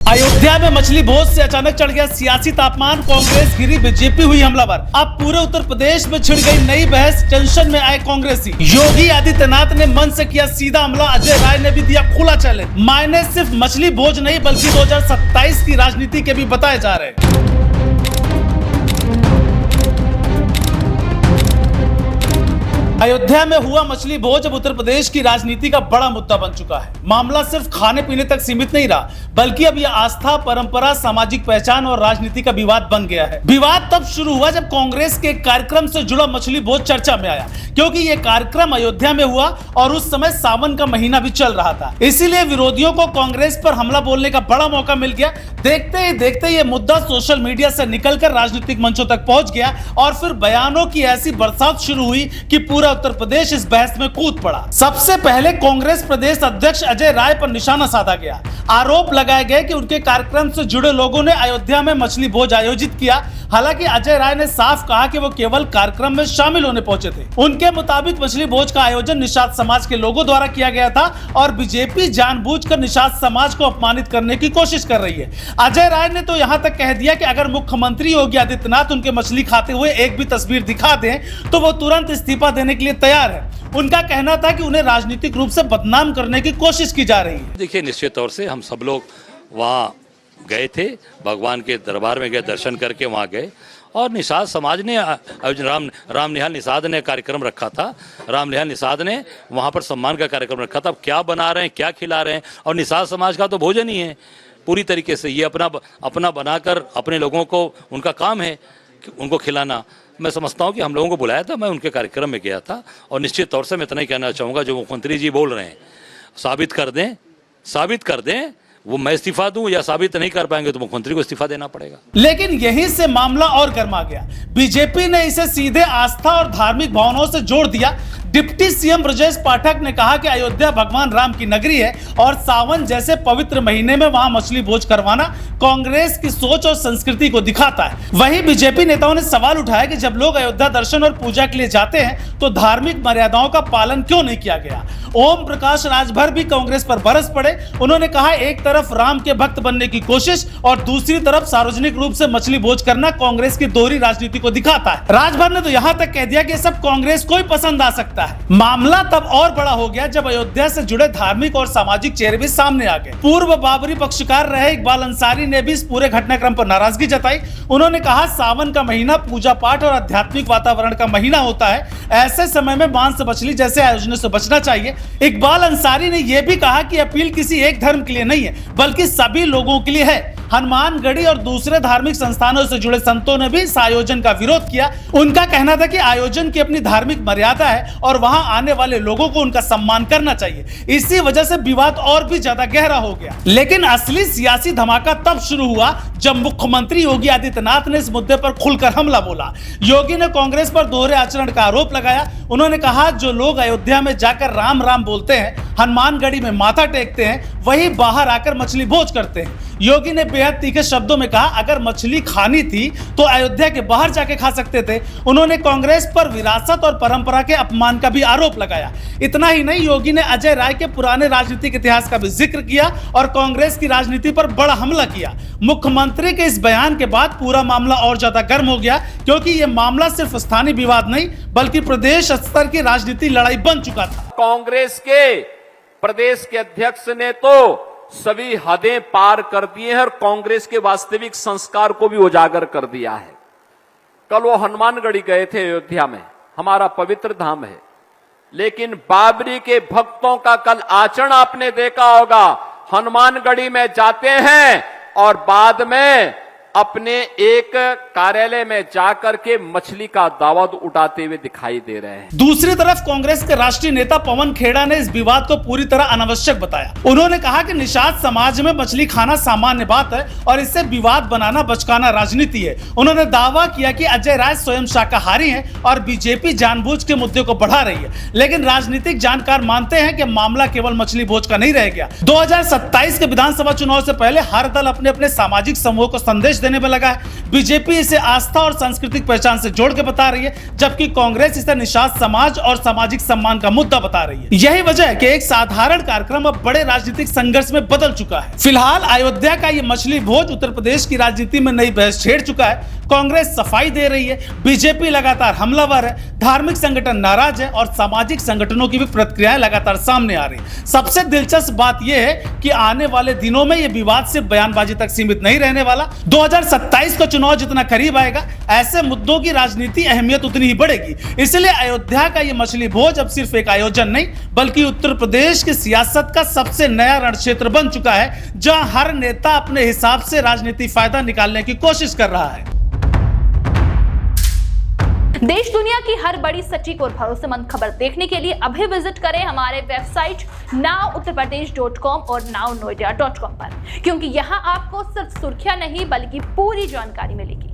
अयोध्या में मछली भोज से अचानक चढ़ गया सियासी तापमान। कांग्रेस गिरी, बीजेपी हुई हमलावर। अब पूरे उत्तर प्रदेश में छिड़ गई नई बहस। टेंशन में आए कांग्रेसी। योगी आदित्यनाथ ने मन से किया सीधा हमला। अजय राय ने भी दिया खुला चैलेंज। मायने सिर्फ मछली भोज नहीं बल्कि 2027 की राजनीति के भी बताए जा रहे हैं। अयोध्या में हुआ मछली भोज अब उत्तर प्रदेश की राजनीति का बड़ा मुद्दा बन चुका है। मामला सिर्फ खाने पीने तक सीमित नहीं रहा, बल्कि अब यह आस्था, परंपरा, सामाजिक पहचान और राजनीति का विवाद बन गया है। विवाद तब शुरू हुआ जब कांग्रेस के कार्यक्रम से जुड़ा मछली भोज चर्चा में आया, क्योंकि यह कार्यक्रम अयोध्या में हुआ और उस समय सावन का महीना भी चल रहा था। इसीलिए विरोधियों को कांग्रेस पर हमला बोलने का बड़ा मौका मिल गया। देखते ही देखते ये मुद्दा सोशल मीडिया से निकलकर राजनीतिक मंचों तक पहुंच गया और फिर बयानों की ऐसी बरसात शुरू हुई कि पूरा उत्तर प्रदेश इस बहस में कूद पड़ा। सबसे पहले कांग्रेस प्रदेश अध्यक्ष अजय राय पर निशाना साधा गया। आरोप लगाए गए कि उनके कार्यक्रम से जुड़े लोगों ने अयोध्या में मछली भोज आयोजित किया। हालांकि अजय राय ने साफ कहा कि वो केवल कार्यक्रम में शामिल होने पहुंचे थे। उनके मुताबिक मछली भोज का आयोजन निषाद समाज के लोगों द्वारा किया गया था और बीजेपी जानबूझकर निषाद समाज को अपमानित करने की कोशिश कर रही है। अजय राय ने तो यहां तक कह दिया कि अगर मुख्यमंत्री योगी आदित्यनाथ उनके मछली खाते हुए एक भी तस्वीर दिखा दें तो वो तुरंत इस्तीफा देने के लिए तैयार है। उनका कहना था कि उन्हें राजनीतिक रूप से बदनाम करने की कोशिश की जा रही है। देखिए, निश्चित तौर से हम सब लोग वहाँ गए थे, भगवान के दरबार में गए, दर्शन करके वहाँ गए और निषाद समाज ने राम निहाल निषाद ने कार्यक्रम रखा था। राम निहाल निषाद ने वहाँ पर सम्मान का कार्यक्रम रखा था। अब क्या बना रहे हैं, क्या खिला रहे हैं, और निषाद समाज का तो भोजन ही है पूरी तरीके से। ये अपना बनाकर अपने लोगों को, उनका काम है उनको खिलाना। मैं समझता हूँ कि हम लोगों को बुलाया था, मैं उनके कार्यक्रम में गया था और निश्चित तौर से मैं इतना ही कहना चाहूँगा, जो मुख्यमंत्री जी बोल रहे हैं साबित कर दें। वो मैं इस्तीफा दूं या साबित नहीं कर पाएंगे तो मुख्यमंत्री को इस्तीफा देना पड़ेगा। लेकिन यहीं से मामला और गर्मा गया। बीजेपी ने इसे सीधे आस्था और धार्मिक भावनाओं से जोड़ दिया। डिप्टी सीएम ब्रजेश पाठक ने कहा कि अयोध्या भगवान राम की नगरी है और सावन जैसे पवित्र महीने में वहां मछली भोज करवाना कांग्रेस की सोच और संस्कृति को दिखाता है। वहीं बीजेपी नेताओं ने सवाल उठाया कि जब लोग अयोध्या दर्शन और पूजा के लिए जाते हैं तो धार्मिक मर्यादाओं का पालन क्यों नहीं किया गया। ओम प्रकाश राजभर भी कांग्रेस पर बरस पड़े। उन्होंने कहा, एक तरफ राम के भक्त बनने की कोशिश और दूसरी तरफ सार्वजनिक रूप से मछली भोज करना कांग्रेस की दोहरी राजनीति को दिखाता है। राजभर ने तो यहाँ तक कह दिया कि सब कांग्रेस को ही पसंद आ सकता है। मामला तब और बड़ा हो गया जब अयोध्या से जुड़े धार्मिक और सामाजिक चेहरे भी सामने आ गए। पूर्व बाबरी पक्षकार रहे इकबाल अंसारी ने भी इस पूरे घटनाक्रम पर नाराजगी जताई। उन्होंने कहा, सावन का महीना पूजा पाठ और आध्यात्मिक वातावरण का महीना होता है। ऐसे समय में मांस मछली जैसे आयोजनों से बचना चाहिए। इकबाल अंसारी ने यह भी कहा कि अपील किसी एक धर्म के लिए नहीं है बल्कि सभी लोगों के लिए है। हनुमानगढ़ी और दूसरे धार्मिक संस्थानों से जुड़े संतों ने भी इस आयोजन का विरोध किया। उनका कहना था कि आयोजन की अपनी धार्मिक मर्यादा है और वहां आने वाले लोगों को उनका सम्मान करना चाहिए। इसी वजह से विवाद और भी ज्यादा गहरा हो गया। लेकिन असली सियासी धमाका तब शुरू हुआ जब मुख्यमंत्री योगी आदित्यनाथ ने इस मुद्दे पर खुलकर हमला बोला। योगी ने कांग्रेस पर दोहरे आचरण का आरोप लगाया। उन्होंने कहा, जो लोग अयोध्या में जाकर राम राम बोलते हैं, हनुमानगढ़ी में माथा टेकते हैं, वही बाहर आकर मछली भोज करते हैं। योगी ने बेहद तीखे शब्दों में कहा, अगर मछली खानी थी तो अयोध्या के बाहर जाके खा सकते थे। उन्होंने कांग्रेस पर विरासत और परंपरा के अपमान का भी आरोप लगाया। इतना ही नहीं, योगी ने अजय राय के पुराने राजनीतिक इतिहास का भी जिक्र किया और कांग्रेस की राजनीति पर बड़ा हमला किया। मुख्यमंत्री के इस बयान के बाद पूरा मामला और ज्यादा गर्म हो गया, क्योंकि यह मामला सिर्फ स्थानीय विवाद नहीं बल्कि प्रदेश स्तर की राजनीति लड़ाई बन चुका था। कांग्रेस के प्रदेश के अध्यक्ष ने तो सभी हदें पार कर दिए हैं और कांग्रेस के वास्तविक संस्कार को भी उजागर कर दिया है। कल वो हनुमानगढ़ी गए थे, अयोध्या में हमारा पवित्र धाम है, लेकिन बाबरी के भक्तों का कल आचरण आपने देखा होगा। हनुमानगढ़ी में जाते हैं और बाद में अपने एक कार्यालय में जाकर के मछली का दावत उठाते हुए दिखाई दे रहे हैं। दूसरी तरफ कांग्रेस के राष्ट्रीय नेता पवन खेड़ा ने इस विवाद को पूरी तरह अनावश्यक बताया। उन्होंने कहा कि निषाद समाज में मछली खाना सामान्य बात है और इससे विवाद बनाना बचकाना राजनीति है। उन्होंने दावा किया कि अजय राय स्वयं शाकाहारी हैं और बीजेपी जानबूझ के मुद्दे को बढ़ा रही है। लेकिन राजनीतिक जानकार मानते हैं कि मामला केवल मछली भोज का नहीं रह गया। 2027 के विधानसभा चुनाव से पहले हर दल अपने अपने सामाजिक समूह को संदेश देने में लगा है। बीजेपी इसे आस्था और सांस्कृतिक पहचान से जोड़ के बता रही है, जबकि कांग्रेस इसे निषाद समाज और सामाजिक सम्मान का मुद्दा बता रही है। यही वजह है कि एक साधारण कार्यक्रम अब बड़े राजनीतिक संघर्ष में बदल चुका है। फिलहाल अयोध्या का ये मछली भोज उत्तर प्रदेश की राजनीति में नई बहस छेड़ चुका है। कांग्रेस सफाई दे रही है, बीजेपी लगातार हमलावर है, धार्मिक संगठन नाराज है और सामाजिक संगठनों की भी प्रतिक्रियाएं लगातार सामने आ रही है। सबसे दिलचस्प बात यह है कि आने वाले दिनों में यह विवाद सिर्फ बयानबाजी तक सीमित नहीं रहने वाला। 2027 का चुनाव जितना करीब आएगा, ऐसे मुद्दों की राजनीति अहमियत उतनी ही बढ़ेगी। इसलिए अयोध्या का यह मछली भोज अब सिर्फ एक आयोजन नहीं, बल्कि उत्तर प्रदेश की सियासत का सबसे नया रणक्षेत्र बन चुका है, जहां हर नेता अपने हिसाब से राजनीति फायदा निकालने की कोशिश कर रहा है। देश दुनिया की हर बड़ी सटीक और भरोसेमंद खबर देखने के लिए अभी विजिट करें हमारे वेबसाइट nowuttarpradesh.com और nownoida.com पर, क्योंकि यहां आपको सिर्फ सुर्खियां नहीं बल्कि पूरी जानकारी मिलेगी।